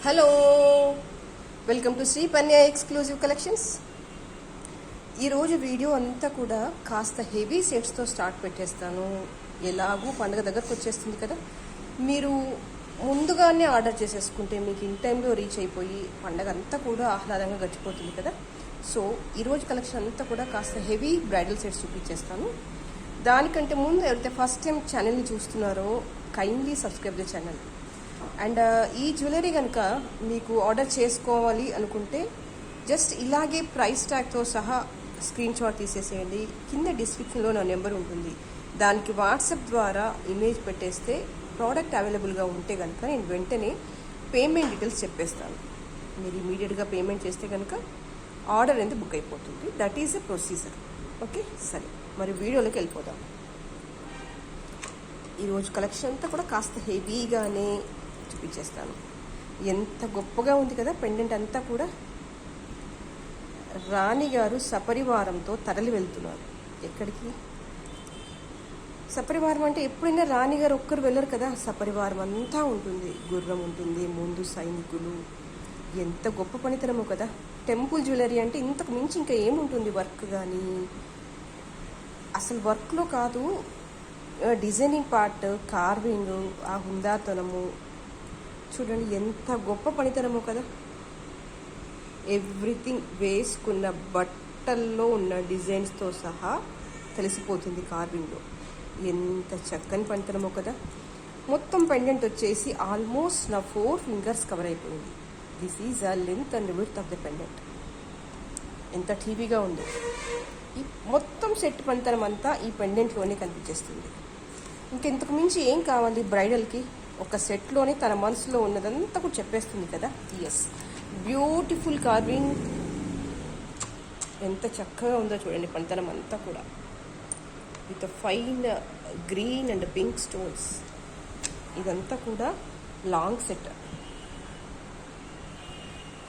Hello, welcome to Shri Panya exclusive collections. ఈరోజు video అంతా కూడా కాస్త హెవీ సెట్స్తో స్టార్ట్ పెట్టేస్తాను. ఎలాగూ పండుగ దగ్గరకు వచ్చేస్తుంది కదా, మీరు ముందుగానే ఆర్డర్ చేసేసుకుంటే మీకు ఇన్ టైంలో రీచ్ అయిపోయి పండుగ అంతా కూడా ఆహ్లాదంగా గడిచిపోతుంది కదా. సో ఈరోజు కలెక్షన్ అంతా కూడా కాస్త హెవీ బ్రైడల్ సెట్స్ చూపించేస్తాను. దానికంటే ముందు ఎవరైతే ఫస్ట్ టైం ఛానల్ని చూస్తున్నారో kindly subscribe the channel. And ఈ జ్యువెలరీ కనుక మీకు ఆర్డర్ చేసుకోవాలి అనుకుంటే జస్ట్ ఇలాగే ప్రైస్ ట్యాగ్తో సహా స్క్రీన్ షాట్ తీసేసేయండి. కింద డిస్క్రిప్షన్లో నా నెంబర్ ఉంటుంది, దానికి వాట్సాప్ ద్వారా ఇమేజ్ పెట్టేస్తే ప్రోడక్ట్ అవైలబుల్గా ఉంటే కనుక నేను వెంటనే పేమెంట్ డీటెయిల్స్ చెప్పేస్తాను. మీరు ఇమీడియట్గా పేమెంట్ చేస్తే కనుక ఆర్డర్ అనేది బుక్ అయిపోతుంది. That is a procedure. Okay, సరే మరి వీడియోలోకి వెళ్ళిపోదాం. ఈరోజు కలెక్షన్ అంతా కూడా కాస్త హెవీగానే చూపించేస్తాను. ఎంత గొప్పగా ఉంది కదా పెండెంట్ అంతా కూడా. రాణిగారు సపరివారంతో తరలి వెళ్తున్నారు. ఎక్కడికి? సపరివారం అంటే ఎప్పుడైనా రాణిగారు ఒక్కరు వెళ్ళరు కదా, సపరివారం అంతా ఉంటుంది. గుర్రం ఉంటుంది, ముందు సైనికులు. ఎంత గొప్ప పనితనము కదా. టెంపుల్ జ్యువెలరీ అంటే ఇంతకు మించి ఇంకా ఏముంటుంది వర్క్ కానీ. అసలు వర్క్లో కాదు, డిజైనింగ్ పార్ట్, కార్వింగ్, ఆ హుందాతనము చూడండి ఎంత గొప్ప పనితనమో కదా. ఎవ్రీథింగ్ వేసుకున్న బట్టల్లో ఉన్న డిజైన్స్తో సహా తెలిసిపోతుంది కార్వింగ్లో. ఎంత చక్కని పనితనమో కదా. మొత్తం పెండెంట్ వచ్చేసి ఆల్మోస్ట్ నా 4 ఫింగర్స్ కవర్ అయిపోయింది. This is a length and width of the pendant. ఎంత టీవీగా ఉంది. ఈ మొత్తం సెట్ పనితనం అంతా ఈ పెండెంట్లోనే కనిపించేస్తుంది. ఇంకెంతకు మించి ఏం కావాలి బ్రైడల్కి? ఒక సెట్లోనే తన మనసులో ఉన్నదంతా కూడా చెప్పేస్తుంది కదా. Yes, beautiful carving. ఎంత చక్కగా ఉందో చూడండి పనితనం అంతా కూడా. With fine green and pink stones. ఇదంతా కూడా లాంగ్ సెట్.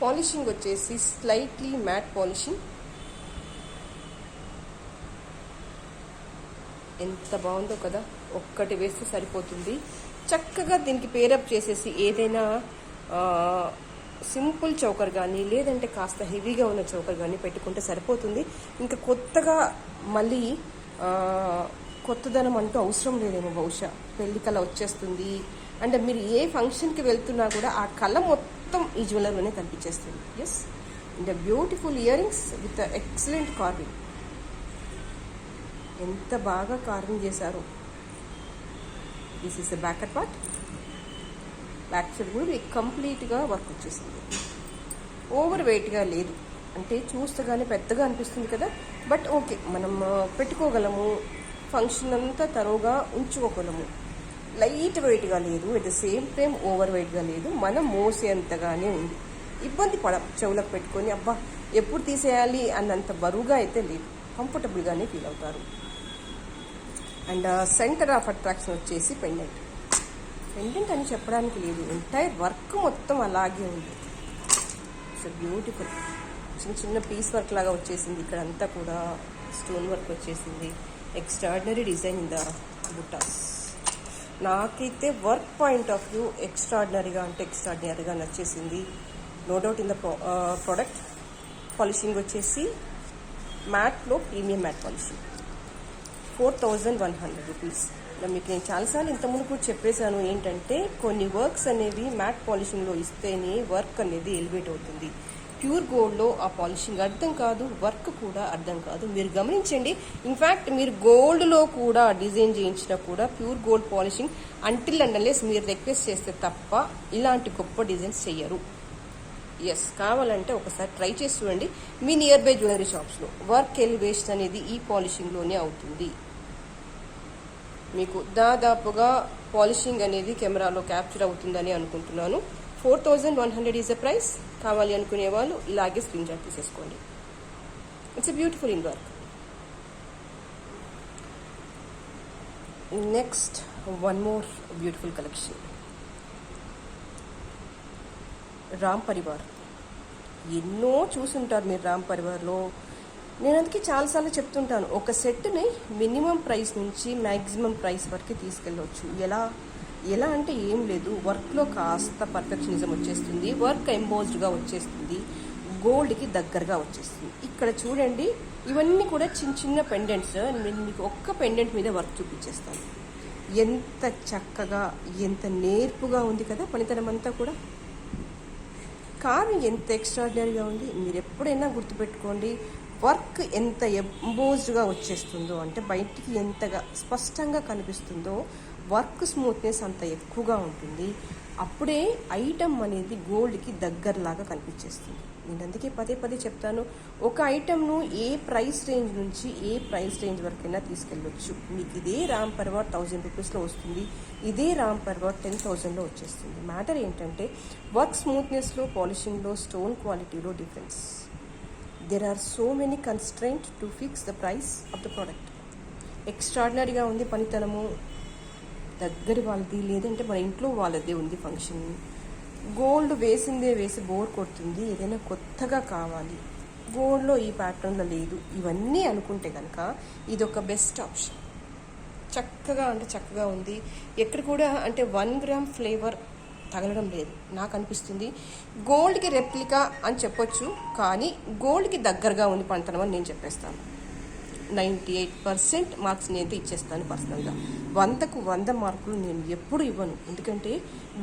పాలిషింగ్ వచ్చేసి స్లైట్లీ మ్యాట్ పాలిషింగ్. ఎంత బాగుందో కదా. ఒక్కటి వేస్తే సరిపోతుంది. చక్కగా దీనికి పేరప్ చేసేసి ఏదైనా సింపుల్ చౌకర్ కానీ లేదంటే కాస్త హెవీగా ఉన్న చౌకర్ కానీ పెట్టుకుంటే సరిపోతుంది. ఇంకా కొత్తగా మళ్ళీ కొత్తదనం అంటూ అవసరం లేదేమో. బహుశా పెళ్లి కళ వచ్చేస్తుంది. అంటే మీరు ఏ ఫంక్షన్కి వెళ్తున్నా కూడా ఆ కళ మొత్తం ఈ జ్యువెలరీలోనే కనిపించేస్తుంది. Yes, and beautiful ear rings with excellent carving. ఎంత బాగా కార్వింగ్ చేశారు. This is the back part. Back side కూడా కంప్లీట్గా వర్క్ వచ్చేసింది. ఓవర్ వెయిట్గా లేదు. అంటే చూస్తగానే పెద్దగా అనిపిస్తుంది కదా, బట్ ఓకే, మనం పెట్టుకోగలము. ఫంక్షన్ అంతా తరువుగా ఉంచుకోగలము. లైట్ వెయిట్గా లేదు, at the same time over వెయిట్గా లేదు. మనం మోసేంతగానే ఉంది. ఇబ్బంది పడం చెవులకు పెట్టుకొని అబ్బా ఎప్పుడు తీసేయాలి అన్నంత బరువుగా అయితే లేదు. కంఫర్టబుల్గానే ఫీల్ అవుతారు. అండ్ సెంటర్ ఆఫ్ అట్రాక్షన్ వచ్చేసి పెండెంట్. పెండెంట్ అని చెప్పడానికి లేదు, ఎంటైర్ వర్క్ మొత్తం అలాగే ఉంది. It's beautiful. చిన్న చిన్న పీస్ వర్క్ లాగా వచ్చేసింది. ఇక్కడ అంతా కూడా స్టోన్ వర్క్ వచ్చేసింది. Extraordinary design in the buttas. నాకైతే వర్క్ పాయింట్ ఆఫ్ వ్యూ ఎక్స్ట్రాడినరీగా అంటే ఎక్స్ట్రాడినరీగా నచ్చేసింది. No doubt in the product. Polishing వచ్చేసి మ్యాట్లో ప్రీమియం మ్యాట్ పాలిషింగ్. 4100 రూపీస్. మీకు నేను చాలాసార్లు ఇంతకుముందు కూడా చెప్పేశాను ఏంటంటే కొన్ని వర్క్స్ అనేవి మ్యాట్ పాలిషింగ్లో ఇస్తేనే వర్క్ అనేది ఎలివేట్ అవుతుంది. ప్యూర్ గోల్డ్లో ఆ పాలిషింగ్ అర్థం కాదు, వర్క్ కూడా అర్థం కాదు. మీరు గమనించండి. ఇన్ఫ్యాక్ట్ మీరు గోల్డ్లో కూడా డిజైన్ చేయించినా కూడా pure gold polishing until and unless మీరు రిక్వెస్ట్ చేస్తే తప్ప ఇలాంటి గొప్ప డిజైన్స్ చెయ్యరు. ఎస్, కావాలంటే ఒకసారి ట్రై చేసి చూడండి మీ నియర్ బై జ్యువెలరీ షాప్స్లో. వర్క్ ఎలివేషన్ అనేది ఈ పాలిషింగ్లోనే అవుతుంది. మీకు దాదాపుగా పాలిషింగ్ అనేది కెమెరాలో క్యాప్చర్ అవుతుందని అనుకుంటున్నాను. 4100 ఈజ్ ద ప్రైస్. కావాలి అనుకునే వాళ్ళు ఇలాగే స్క్రీన్ షాట్ తీసేసుకోండి. It's a beautiful in work. Next one more beautiful collection. Ram Parivar. ఎన్నో చూసుంటారు మీరు రామ్ పరివార్లో. నేను అందుకే చాలాసార్లు చెప్తుంటాను, ఒక సెట్ని మినిమం ప్రైస్ నుంచి మ్యాక్సిమం ప్రైస్ వరకు తీసుకెళ్ళవచ్చు. ఎలా ఎలా అంటే ఏం లేదు, వర్క్లో కాస్త పర్ఫెక్షనిజం వచ్చేస్తుంది, వర్క్ ఎంబోజ్డ్గా వచ్చేస్తుంది, గోల్డ్కి దగ్గరగా వచ్చేస్తుంది. ఇక్కడ చూడండి, ఇవన్నీ కూడా చిన్న చిన్న పెండెంట్స్. నేను మీకు ఒక్క పెండెంట్ మీద వర్క్ చూపించేస్తాను. ఎంత చక్కగా, ఎంత నేర్పుగా ఉంది కదా పనితనం అంతా కూడా. కానీ ఎంత ఎక్స్ట్రాడినరీగా ఉంది. మీరు ఎప్పుడైనా గుర్తుపెట్టుకోండి, వర్క్ ఎంత ఎంబోజ్డ్గా వచ్చేస్తుందో, అంటే బయటికి ఎంతగా స్పష్టంగా కనిపిస్తుందో, వర్క్ స్మూత్నెస్ అంత ఎక్కువగా ఉంటుంది. అప్పుడే ఐటమ్ అనేది గోల్డ్కి దగ్గరలాగా కనిపించేస్తుంది. నేను అందుకే పదే పదే చెప్తాను, ఒక ఐటమ్ను ఏ ప్రైస్ రేంజ్ నుంచి ఏ ప్రైస్ రేంజ్ వరకైనా తీసుకెళ్ళొచ్చు. మీకు ఇదే రామ్ పర్వర్ 1000 రూపీస్లో వస్తుంది, ఇదే రామ్ పర్వర్ 10,000లో వచ్చేస్తుంది. మ్యాటర్ ఏంటంటే వర్క్ స్మూత్నెస్లో, పాలిషింగ్లో, స్టోన్ క్వాలిటీలో difference. There are so many constraint to fix the price of the product. ఎక్స్ట్రాడినరీగా ఉంది పనితనము. దగ్గర వాళ్ళది, లేదంటే మన ఇంట్లో వాళ్ళదే ఉంది ఫంక్షన్. గోల్డ్ వేసిందే వేసి బోర్ కొడుతుంది, ఏదైనా కొత్తగా కావాలి, గోల్డ్లో ఈ ప్యాటర్న్లో లేదు, ఇవన్నీ అనుకుంటే కనుక ఇది ఒక బెస్ట్ ఆప్షన్. చక్కగా అంటే చక్కగా ఉంది. ఎక్కడ కూడా అంటే 1 గ్రామ్ ఫ్లేవర్ తగలడం లేదు నాకు అనిపిస్తుంది. గోల్డ్కి రెప్లికా అని చెప్పొచ్చు, కానీ గోల్డ్కి దగ్గరగా ఉంది పనితనం అని నేను చెప్పేస్తాను. 98% మార్క్స్ నేనైతే ఇచ్చేస్తాను పర్సనల్గా. 100కు 100 మార్కులు నేను ఎప్పుడు ఇవ్వను, ఎందుకంటే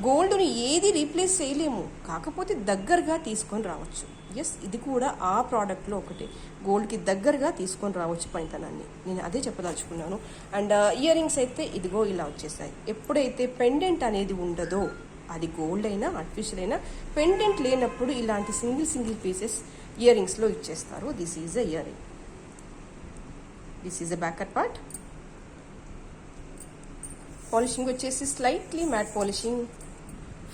గోల్డ్ని ఏది రీప్లేస్ చేయలేము, కాకపోతే దగ్గరగా తీసుకొని రావచ్చు. ఎస్, ఇది కూడా ఆ ప్రోడక్ట్లో ఒకటి, గోల్డ్కి దగ్గరగా తీసుకొని రావచ్చు పనితనాన్ని. నేను అదే చెప్పదలుచుకున్నాను. అండ్ ఇయర్ రింగ్స్ అయితే ఇదిగో ఇలా వచ్చేసాయి. ఎప్పుడైతే పెండెంట్ అనేది ఉండదో, అది గోల్డ్ అయినా ఆర్టిఫిషియల్ అయినా, పెండెంట్ లేనప్పుడు ఇలాంటి సింగిల్ పీసెస్ ఇయర్ రింగ్స్లో ఇచ్చేస్తారు. This is a ear ring. This is a back cut part. Polishing వచ్చేసి slightly matte polishing.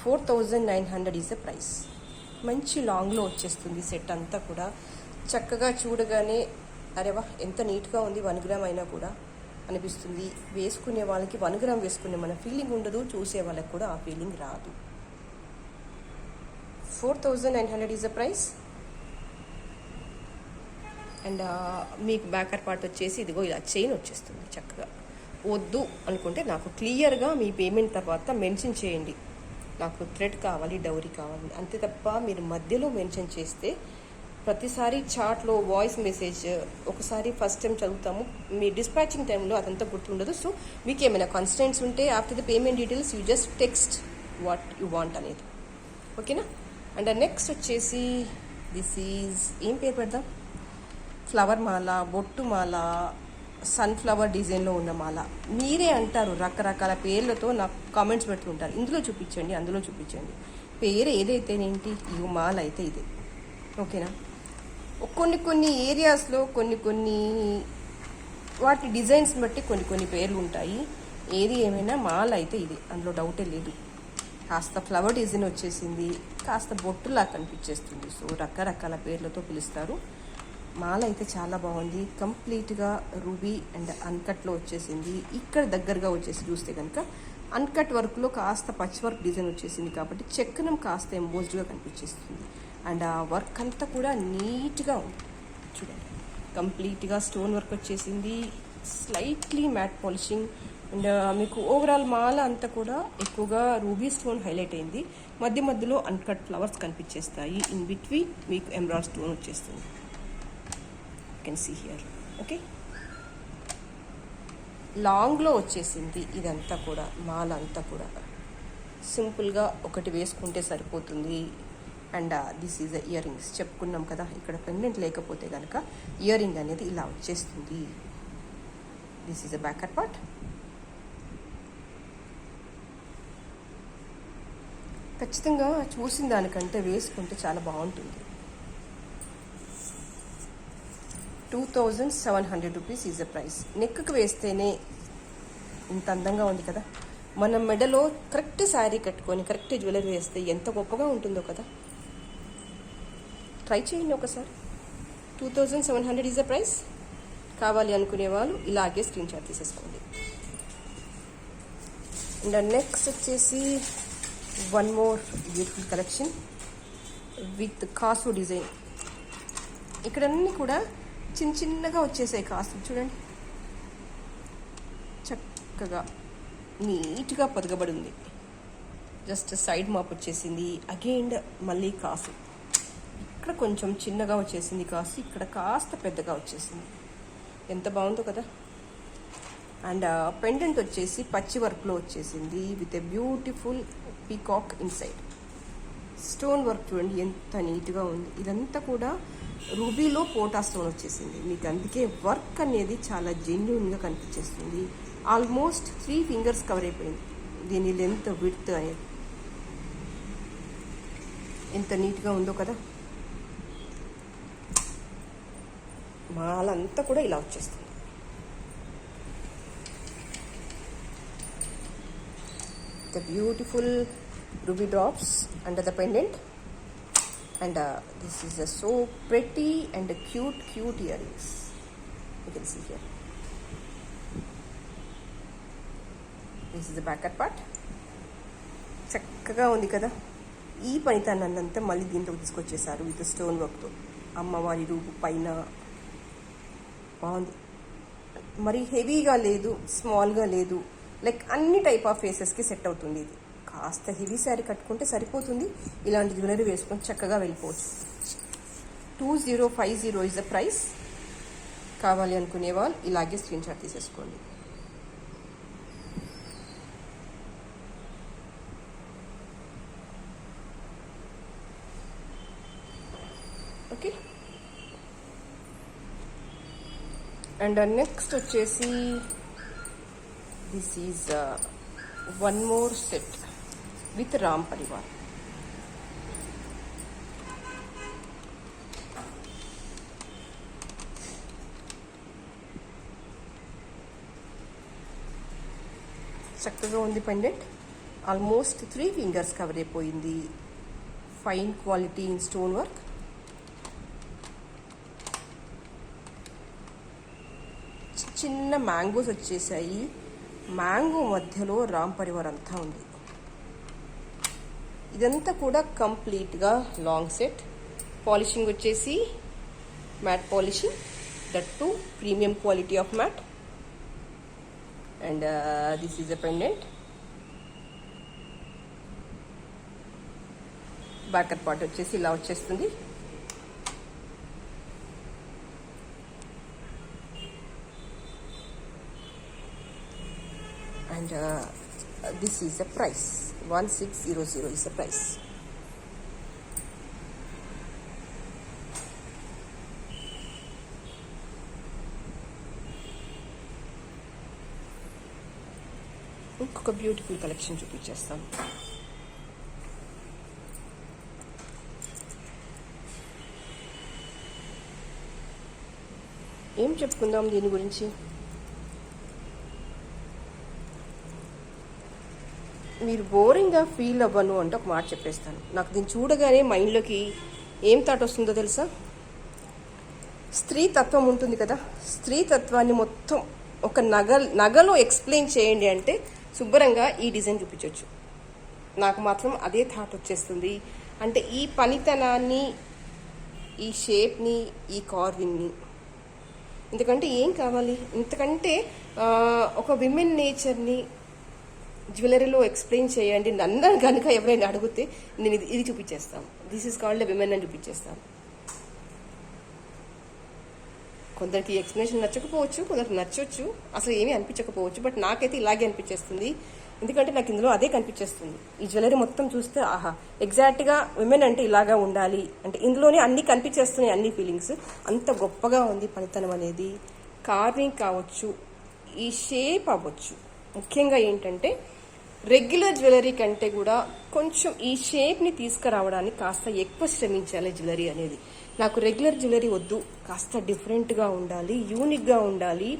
4,900 is the price. మంచి లాంగ్లో వచ్చేస్తుంది సెట్ అంతా కూడా. చక్కగా చూడగానే అరేవా ఎంత నీట్గా ఉంది, 1 గ్రామ్ అయినా కూడా అనిపిస్తుంది. వేసుకునే వాళ్ళకి 1 గ్రామ్ వేసుకునే మన ఫీలింగ్ ఉండదు, చూసే వాళ్ళకి కూడా ఆ ఫీలింగ్ రాదు. 4,900 ఈజ్ ద ప్రైస్. అండ్ మీకు బ్యాకర్ పార్ట్ వచ్చేసి ఇదిగో ఇలా చైన్ వచ్చేస్తుంది. చక్కగా వద్దు అనుకుంటే నాకు క్లియర్గా మీ పేమెంట్ తర్వాత మెన్షన్ చేయండి, నాకు థ్రెడ్ కావాలి, డౌరీ కావాలి, అంతే తప్ప మీరు మధ్యలో మెన్షన్ చేస్తే ప్రతిసారి చాట్లో వాయిస్ మెసేజ్ ఒకసారి ఫస్ట్ టైం చదువుతాము, మీ డిస్పాచింగ్ టైంలో అదంతా గుర్తుండదు. సో మీకు ఏమైనా కన్స్టెంట్స్ ఉంటే after the payment details you just text what you want అనేది, ఓకేనా. అండ్ నెక్స్ట్ వచ్చేసి దిస్ ఈజ్ ఏం పేరు పెడదాం, ఫ్లవర్ మాల, బొట్టు మాల, సన్ఫ్లవర్ డిజైన్లో ఉన్న మాల. మీరే అంటారు రకరకాల పేర్లతో నాకు కామెంట్స్ పెడుతుంటారు, ఇందులో చూపించండి, అందులో చూపించండి. పేరు ఏదైతేనేంటి, ఈ మాల అయితే ఇదే, ఓకేనా. కొన్ని ఏరియాస్లో కొన్ని వాటి డిజైన్స్ బట్టి కొన్ని పేర్లు ఉంటాయి. ఏది ఏమైనా మాల అయితే ఇది, అందులో డౌటే లేదు. కాస్త ఫ్లవర్ డిజైన్ వచ్చేసింది, కాస్త బొట్టులా కనిపించేస్తుంది. సో రకరకాల పేర్లతో పిలుస్తారు. మాల అయితే చాలా బాగుంది. కంప్లీట్గా రూబీ అండ్ అన్కట్లో వచ్చేసింది. ఇక్కడ దగ్గరగా వచ్చేసి చూస్తే కనుక అన్కట్ వర్క్లో కాస్త పచ్ వర్క్ డిజైన్ వచ్చేసింది కాబట్టి చెక్కనం కాస్త ఎంబోజ్డ్గా కనిపించేస్తుంది. అండ్ ఆ వర్క్ అంతా కూడా నీట్గా ఉంది చూడండి. కంప్లీట్గా స్టోన్ వర్క్ వచ్చేసింది, స్లైట్లీ మ్యాట్ పాలిషింగ్. అండ్ మీకు ఓవరాల్ మాల అంతా కూడా ఎక్కువగా రూబీ స్టోన్ హైలైట్ అయింది. మధ్యలో అన్కట్ ఫ్లవర్స్ కనిపించేస్తాయి. ఇన్ బిట్వీన్ మీకు ఎమరాల్డ్ స్టోన్ వచ్చేస్తుంది. Can see here, okay. లాంగ్లో వచ్చేసింది ఇదంతా కూడా, మాల అంతా కూడా సింపుల్గా ఒకటి వేసుకుంటే సరిపోతుంది. And this is ear rings చెప్పుకున్నాం కదా, ఇక్కడ పెండెంట్ లేకపోతే కనుక ఇయర్ రింగ్ అనేది ఇలా వచ్చేస్తుంది. This is a backer part. ఖచ్చితంగా చూసిన దానికంటే వేసుకుంటే చాలా బాగుంటుంది. 2,700 రూపీస్ ఈజ్ ద ప్రైస్. నెక్కి వేస్తేనే ఇంత అందంగా ఉంది కదా. మన మెడలో కరెక్ట్ శారీ కట్టుకొని కరెక్ట్ జ్యువెలరీ వేస్తే ఎంత గొప్పగా ఉంటుందో కదా. ట్రై చేయండి ఒకసారి. 2,700 ఈజ్ ద ప్రైస్. కావాలి అనుకునే వాళ్ళు ఇలాగే స్క్రీన్ షాట్ తీసేసుకోండి. అండ్ నెక్స్ట్ వచ్చేసి one more beautiful collection with కాసు డిజైన్. ఇక్కడన్నీ కూడా చిన్నగా వచ్చేసాయి కాసులు చూడండి. చక్కగా నీట్గా పొదగబడి ఉంది. జస్ట్ సైడ్ మాప్ వచ్చేసింది. అగైన్ మళ్ళీ కాసు ఇక్కడ కొంచెం చిన్నగా వచ్చేసింది, కాసు ఇక్కడ కాస్త పెద్దగా వచ్చేసింది. ఎంత బాగుందో కదా. అండ్ పెండెంట్ వచ్చేసి పచ్చి వర్క్లో వచ్చేసింది with a beautiful peacock inside. Stone work చూడండి ఎంత నీట్గా ఉంది. ఇదంతా కూడా రూబీలో పోటా స్టోన్ వచ్చేసింది మీకు. అందుకే వర్క్ అనేది చాలా జెన్యూన్గా కనిపించేస్తుంది. ఆల్మోస్ట్ 3 ఫింగర్స్ కవర్ అయిపోయింది దీని లెంత్ విడ్త్ అనేది. ఎంత నీట్గా ఉందో కదా. మాలంతా కూడా ఇలా వచ్చేస్తుంది. The beautiful ruby drops under the pendant, and this is so pretty and cute earrings. You can see here. This is the back part. చక్కగా ఉంది కదా. ఈ పనితనాన్నంతా మళ్ళీ దీంట్లో తీసుకొచ్చేసారు విత్ స్టోన్ వర్క్తో. అమ్మవారి రూపు పైన బాగుంది. మరి హెవీగా లేదు, స్మాల్గా లేదు, లైక్ అన్ని టైప్ ఆఫ్ ఫేసెస్కి సెట్ అవుతుంది. ఇది కాస్త హెవీ శారీ కట్టుకుంటే సరిపోతుంది. ఇలాంటి జ్యువెలరీ వేసుకొని చక్కగా వెళ్ళిపోవచ్చు. 2050 ఇస్ ద ప్రైస్. కావాలి అనుకునే వాళ్ళు ఇలాగే స్క్రీన్ షాట్ తీసేసుకోండి. ఓకే. అండ్ నెక్స్ట్ వచ్చేసి this is one more set with Ram Parivar. చక్కగా ఉంది పెండెంట్. ఆల్మోస్ట్ 3 ఫింగర్స్ కవర్ అయిపోయింది. Fine quality in stone work. చిన్న మ్యాంగోస్ వచ్చేసాయి. మ్యాంగో మధ్యలో రామ్ పరివార్ అంతా ఉంది. ఇదంతా కూడా కంప్లీట్గా లాంగ్ సెట్. పాలిషింగ్ వచ్చేసి matte polishing, that too premium quality of matte. And this is a pendant. Backer part వచ్చేసి ఇలా వచ్చేస్తుంది. And this is the price. 1600 is the price. ఇంకొక బ్యూటిఫుల్ కలెక్షన్ చూపించేస్తాను. ఏం చెప్పుకుందాం దీని గురించి? మీరు బోరింగ్గా ఫీల్ అవ్వను అంటే ఒక మాట చెప్పేస్తాను. నాకు దీన్ని చూడగానే మైండ్లోకి ఏం థాట్ వస్తుందో తెలుసా? స్త్రీ తత్వం ఉంటుంది కదా, స్త్రీ తత్వాన్ని మొత్తం ఒక నగలో ఎక్స్ప్లెయిన్ చేయండి అంటే శుభ్రంగా ఈ డిజైన్ చూపించవచ్చు. నాకు మాత్రం అదే థాట్ వచ్చేస్తుంది. అంటే ఈ పనితనాన్ని, ఈ షేప్ని, ఈ కార్వింగ్ని, ఎందుకంటే ఏం కావాలి ఇంతకంటే? ఒక విమెన్ నేచర్ని జ్యువెలరీలో ఎక్స్ప్లెయిన్ చేయండి నన్ను కనుక ఎవరైనా అడిగితే నేను ఇది చూపించేస్తాను. దిస్ ఈజ్ కాల్డ్ విమెన్ అని చూపించేస్తాను. కొందరికి ఎక్స్ప్లెనేషన్ నచ్చకపోవచ్చు, కొందరికి నచ్చవచ్చు, అసలు ఏమీ అనిపించకపోవచ్చు. బట్ నాకైతే ఇలాగే అనిపించేస్తుంది. ఎందుకంటే నాకు ఇందులో అదే కనిపించేస్తుంది. ఈ జ్యువెలరీ మొత్తం చూస్తే ఆహా, ఎగ్జాక్ట్గా విమెన్ అంటే ఇలాగా ఉండాలి అంటే ఇందులోనే అన్ని కనిపించేస్తున్నాయి, అన్ని ఫీలింగ్స్. అంత గొప్పగా ఉంది పనితనం అనేది. కార్వింగ్ కావచ్చు, ఈ షేప్ అవ్వచ్చు. ముఖ్యంగా ఏంటంటే రెగ్యులర్ జ్యువెలరీ కంటే కూడా కొంచెం ఈ షేప్ని తీసుకురావడానికి కాస్త ఎక్కువ శ్రమించాలి జ్యువెలరీ అనేది. నాకు రెగ్యులర్ జ్యువెలరీ వద్దు, కాస్త డిఫరెంట్గా ఉండాలి, యూనిక్గా ఉండాలి,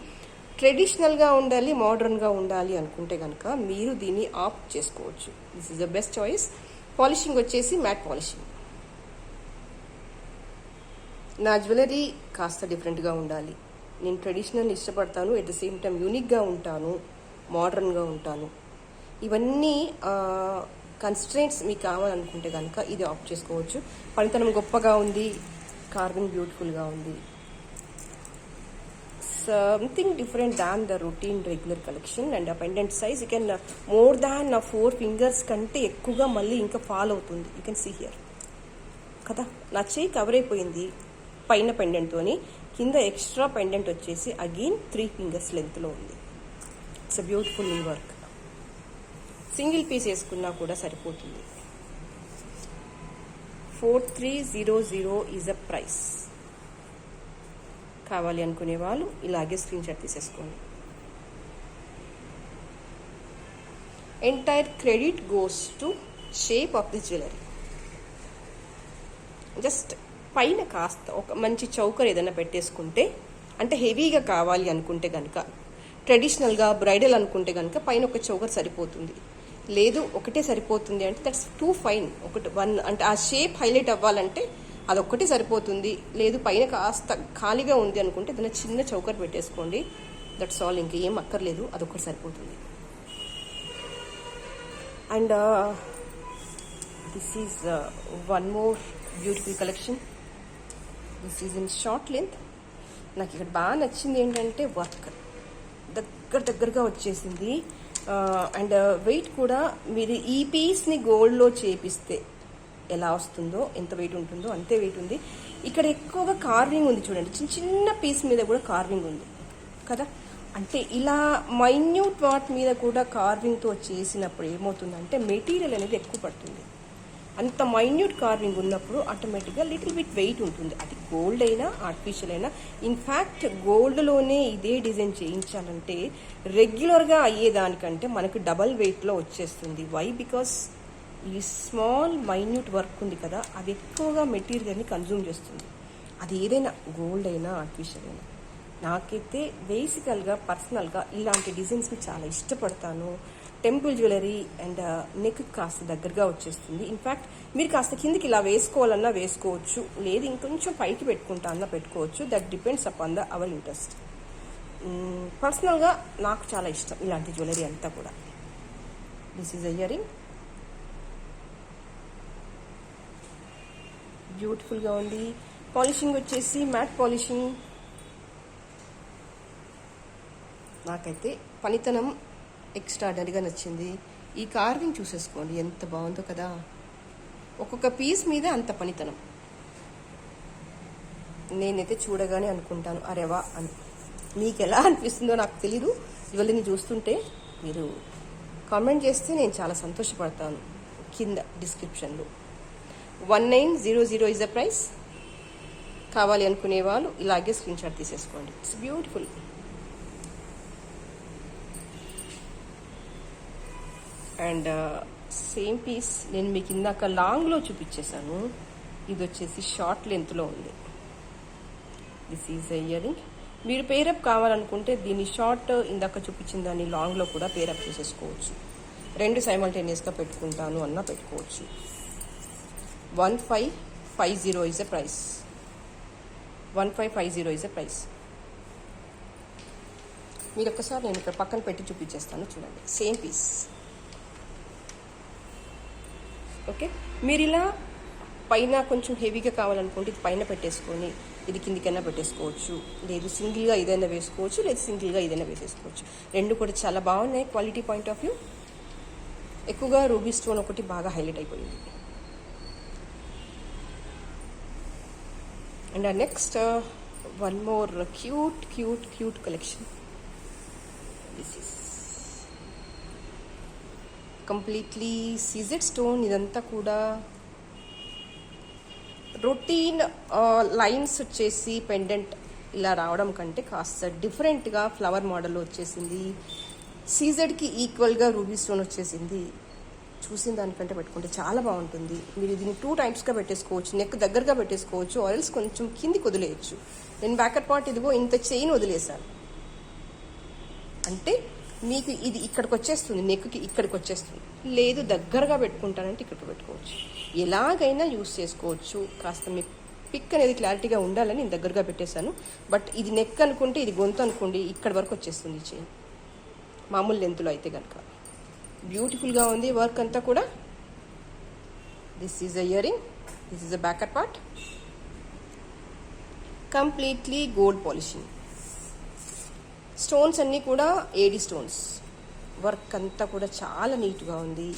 ట్రెడిషనల్గా ఉండాలి, మోడర్న్గా ఉండాలి అనుకుంటే కనుక మీరు దీన్ని ఆప్ట్ చేసుకోవచ్చు. This is the best choice. Polishing వచ్చేసి మ్యాట్ పాలిషింగ్. నా జ్యువెలరీ కాస్త డిఫరెంట్గా ఉండాలి. నేను ట్రెడిషనల్ ఇష్టపడతాను, ఎట్ ద సేమ్ టైం యూనిక్గా ఉంటాను, మోడర్న్గా ఉంటాను. ఇవన్నీ కన్స్ట్రెయింట్స్ మీకు కావాలనుకుంటే కనుక ఇది ఆప్ట్ చేసుకోవచ్చు. పనితనం గొప్పగా ఉంది, కార్వింగ్ బ్యూటిఫుల్గా ఉంది, something different than the routine regular collection. And a pendant size you can more than 4 fingers కంటే ఎక్కువగా మళ్ళీ ఇంకా ఫాల్ అవుతుంది. యూ కెన్ సీ హియర్ కదా. నా చేయి కవర్ అయిపోయింది పైన పెండెంట్తోని, కింద ఎక్స్ట్రా పెండెంట్ వచ్చేసి అగైన్ 3 fingers లెంత్లో ఉంది. It's a beautiful in work. Single piece వేసుకున్నా కూడా సరిపోతుంది. 4300 ఈజ్ అ ప్రైస్. కావాలి అనుకునే వాళ్ళు ఇలాగే స్క్రీన్ షాట్ తీసేసుకోండి. Entire credit goes to shape of the jewellery. Just పైన కాస్త ఒక మంచి చౌకర్ ఏదైనా పెట్టేసుకుంటే, అంటే హెవీగా కావాలి అనుకుంటే కనుక, ట్రెడిషనల్గా బ్రైడల్ అనుకుంటే కనుక పైన ఒక చౌకర్ సరిపోతుంది. లేదు ఒకటే సరిపోతుంది అంటే దట్స్ టూ ఫైన్. వన్ అంటే ఆ షేప్ హైలైట్ అవ్వాలంటే అదొక్కటి సరిపోతుంది. లేదు పైన కాస్త ఖాళీగా ఉంది అనుకుంటే ఏదైనా చిన్న చౌకర్ పెట్టేసుకోండి. That's all. ఇంకేం అక్కర్లేదు, అదొక్కటి సరిపోతుంది. And this is one more beautiful collection. This is in short length. నాకు ఇక్కడ బాగా నచ్చింది ఏంటంటే వర్క్ దగ్గరగా వచ్చేసింది. అండ్ వెయిట్ కూడా మీరు ఈ పీస్ని గోల్డ్లో చేపిస్తే ఎలా వస్తుందో, ఎంత వెయిట్ ఉంటుందో అంతే వెయిట్ ఉంది. ఇక్కడ ఎక్కువగా కార్వింగ్ ఉంది చూడండి, చిన్న చిన్న పీస్ మీద కూడా కార్వింగ్ ఉంది కదా. అంటే ఇలా మైన్యూట్ వాట్ మీద కూడా కార్వింగ్తో చేసినప్పుడు ఏమవుతుందంటే మెటీరియల్ అనేది ఎక్కువ పడుతుంది. అంత మైన్యూట్ కార్వింగ్ ఉన్నప్పుడు ఆటోమేటిక్గా లిటిల్ బిట్ వెయిట్ ఉంటుంది. అది గోల్డ్ అయినా ఆర్టిఫిషియల్ అయినా. ఇన్ఫ్యాక్ట్ గోల్డ్లోనే ఇదే డిజైన్ చేయించాలంటే రెగ్యులర్గా అయ్యేదానికంటే మనకు డబల్ వెయిట్లో వచ్చేస్తుంది. వై? బికాస్ ఈ స్మాల్ మైన్యూట్ వర్క్ ఉంది కదా, అది ఎక్కువగా మెటీరియల్ని కన్జ్యూమ్ చేస్తుంది. అది ఏదైనా గోల్డ్ అయినా ఆర్టిఫిషియల్ అయినా. నాకైతే బేసికల్గా పర్సనల్గా ఇలాంటి డిజైన్స్ని చాలా ఇష్టపడతాను. టెంపుల్ జ్యువెలరీ అండ్ నెక్ కాస్త దగ్గరగా వచ్చేస్తుంది. ఇన్ఫ్యాక్ట్ మీరు కాస్త కిందికి ఇలా వేసుకోవాలన్నా వేసుకోవచ్చు, లేదు ఇంకొంచెం పైకి పెట్టుకుంటా అన్నా పెట్టుకోవచ్చు. That depends upon the our interest. పర్సనల్గా నాకు చాలా ఇష్టం ఇలాంటి జ్యువెలరీ అంతా కూడా. This is a ear ring. బ్యూటిఫుల్గా ఉంది. పాలిషింగ్ వచ్చేసి మ్యాట్ పాలిషింగ్. నాకైతే పనితనం ఎక్స్ట్రాడనరీగా నచ్చింది. ఈ కార్వింగ్ చూసేసుకోండి ఎంత బాగుందో కదా. ఒక్కొక్క పీస్ మీద అంత పనితనం. నేనైతే చూడగానే అనుకుంటాను అరేవా అని. మీకు ఎలా అనిపిస్తుందో నాకు తెలీదు. జ్యువెలరీని చూస్తుంటే మీరు కామెంట్ చేస్తే నేను చాలా సంతోషపడతాను. కింద డిస్క్రిప్షన్లో 1900 ఈజ్ ద ప్రైస్. కావాలి అనుకునే వాళ్ళు ఇలాగే స్క్రీన్ షాట్ తీసేసుకోండి. It's beautiful. And same piece నేను మీకు ఇందాక లాంగ్లో చూపించేశాను. ఇది వచ్చేసి షార్ట్ లెంత్లో ఉంది. This is a ear ring. మీరు పేరప్ కావాలనుకుంటే దీన్ని షార్ట్ ఇందాక చూపించిన దాన్ని లాంగ్లో కూడా పేరప్ చేసేసుకోవచ్చు. రెండు సైమల్టేనియస్గా పెట్టుకుంటాను అన్నా పెట్టుకోవచ్చు. 1550 is a price. 1550 is a price. మీరు ఒక్కసారి నేను ఇక్కడ పక్కన పెట్టి చూపించేస్తాను చూడండి. Same piece. ఓకే, మీరు ఇలా పైన కొంచెం హెవీగా కావాలనుకుంటే ఇది పైన పెట్టేసుకొని ఇది కిందికైనా పెట్టేసుకోవచ్చు. లేదు సింగిల్గా ఏదైనా వేసుకోవచ్చు, లేదు సింగిల్గా ఏదైనా వేసేసుకోవచ్చు. రెండు కూడా చాలా బాగున్నాయి క్వాలిటీ పాయింట్ ఆఫ్ వ్యూ. ఎక్కువగా రూబీ స్టోన్ ఒకటి బాగా హైలైట్ అయిపోయింది. And next one more cute collection. This is completely CZ stone. ఇదంతా కూడా రొటీన్ లైన్స్ వచ్చేసి పెండెంట్ ఇలా రావడం కంటే కాస్త డిఫరెంట్గా ఫ్లవర్ మోడల్ వచ్చేసింది. సీజెడ్కి ఈక్వల్గా రూబీ స్టోన్ వచ్చేసింది. చూసిన దానికంటే పెట్టుకుంటే చాలా బాగుంటుంది. మీరు దీన్ని 2 టైమ్స్గా పెట్టేసుకోవచ్చు. నెక్ దగ్గరగా పెట్టేసుకోవచ్చు, ఆయిల్స్ కొంచెం కిందికి వదిలేయచ్చు. నేను బ్యాకర్ పార్ట్ ఇదిగో ఇంత చైన్ వదిలేసాను అంటే మీకు ఇది ఇక్కడికి వచ్చేస్తుంది, నెక్కి ఇక్కడికి వచ్చేస్తుంది. లేదు దగ్గరగా పెట్టుకుంటానంటే ఇక్కడికి పెట్టుకోవచ్చు. ఎలాగైనా యూస్ చేసుకోవచ్చు. కాస్త మీ పిక్ అనేది క్లారిటీగా ఉండాలని నేను దగ్గరగా పెట్టేశాను. బట్ ఇది నెక్ అనుకుంటే ఇది గొంతు అనుకోండి ఇక్కడి వరకు వచ్చేస్తుంది చైన్ మామూలు లెంత్లో అయితే కనుక. బ్యూటిఫుల్గా ఉంది వర్క్ అంతా కూడా. This is a ear ring. This is a backer part. Completely gold polishing. Stones అన్నీ కూడా ఏడి స్టోన్స్. వర్క్ అంతా కూడా చాలా నీట్గా ఉంది.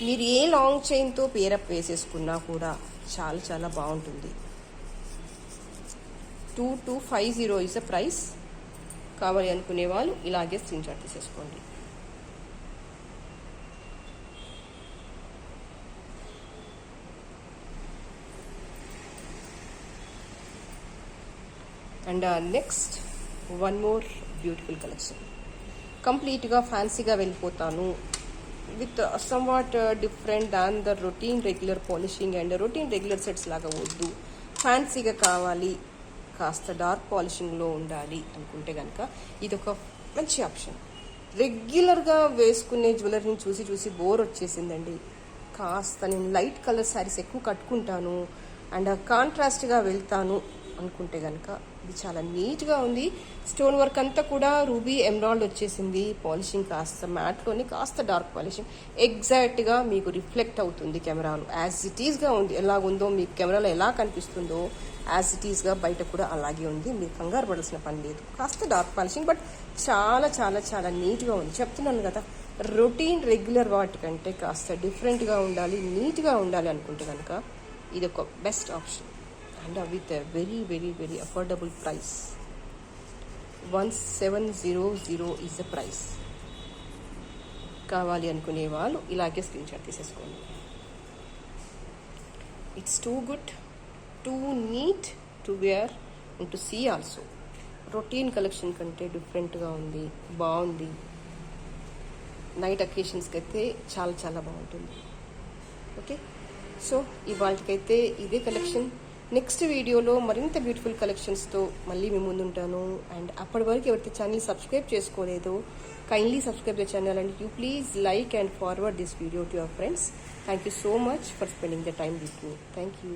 మీరు ఏ లాంగ్ చైన్తో పేరప్ వేసేసుకున్నా కూడా చాలా చాలా బాగుంటుంది. 2250 ఇస్ ద ప్రైస్. కావాలి అనుకునే వాళ్ళు ఇలాగే స్క్రీన్ షాట్ తీసేసుకోండి. And next one more beautiful collection. కంప్లీట్గా ఫ్యాన్సీగా వెళ్ళిపోతాను with somewhat different than the routine regular polishing and routine regular sets లాగా వద్దు, ఫ్యాన్సీగా కావాలి, కాస్త డార్క్ పాలిషింగ్లో ఉండాలి అనుకుంటే కనుక ఇది ఒక మంచి ఆప్షన్. రెగ్యులర్గా వేసుకునే జ్యువెలరీని చూసి చూసి బోర్ వచ్చేసిందండి. కాస్త నేను లైట్ కలర్ శారీస్ ఎక్కువ కట్టుకుంటాను అండ్ కాంట్రాస్ట్గా వెళ్తాను అనుకుంటే కనుక ఇది చాలా నీట్గా ఉంది. స్టోన్ వర్క్ అంతా కూడా రూబీ ఎమరాల్డ్ వచ్చేసింది. పాలిషింగ్ కాస్త మ్యాట్లోని కాస్త డార్క్ పాలిషింగ్ ఎగ్జాక్ట్గా మీకు రిఫ్లెక్ట్ అవుతుంది కెమెరాలో. యాజ్ ఇట్ ఈస్గా ఉంది, ఎలాగుందో మీకు కెమెరాలో ఎలా కనిపిస్తుందో యాజ్ ఇట్ ఈస్గా బయట కూడా అలాగే ఉంది. మీరు కంగారు పడాల్సిన పని లేదు. కాస్త డార్క్ పాలిషింగ్ బట్ చాలా చాలా చాలా నీట్గా ఉంది. చెప్తున్నాను కదా, రొటీన్ రెగ్యులర్ వాటికంటే కాస్త డిఫరెంట్గా ఉండాలి, నీట్గా ఉండాలి అనుకుంటే కనుక ఇది ఒక best option. And with a very very very affordable price. 1700 is the price. కావాలి అనుకునే వాళ్ళు ఇలాగే స్క్రీన్ షాట్ తీసేసుకోండి. It's too good, too neat to wear and to see also. Routine collection కంటే డిఫరెంట్గా ఉంది, బాగుంది. నైట్ అకేషన్స్కి అయితే చాలా చాలా బాగుంటుంది. ఓకే, సో ఇవాళకైతే ఇదే కలెక్షన్. నెక్స్ట్ వీడియోలో మరింత బ్యూటిఫుల్ కలెక్షన్స్తో మళ్ళీ మీ ముందు ఉంటాను. అండ్ అప్పటి వరకు ఎవరైతే ఛానల్ సబ్స్క్రైబ్ చేసుకోలేదో kindly subscribe the channel and you please like and forward this video to your friends. Thank you so much for spending the time with me. Thank you.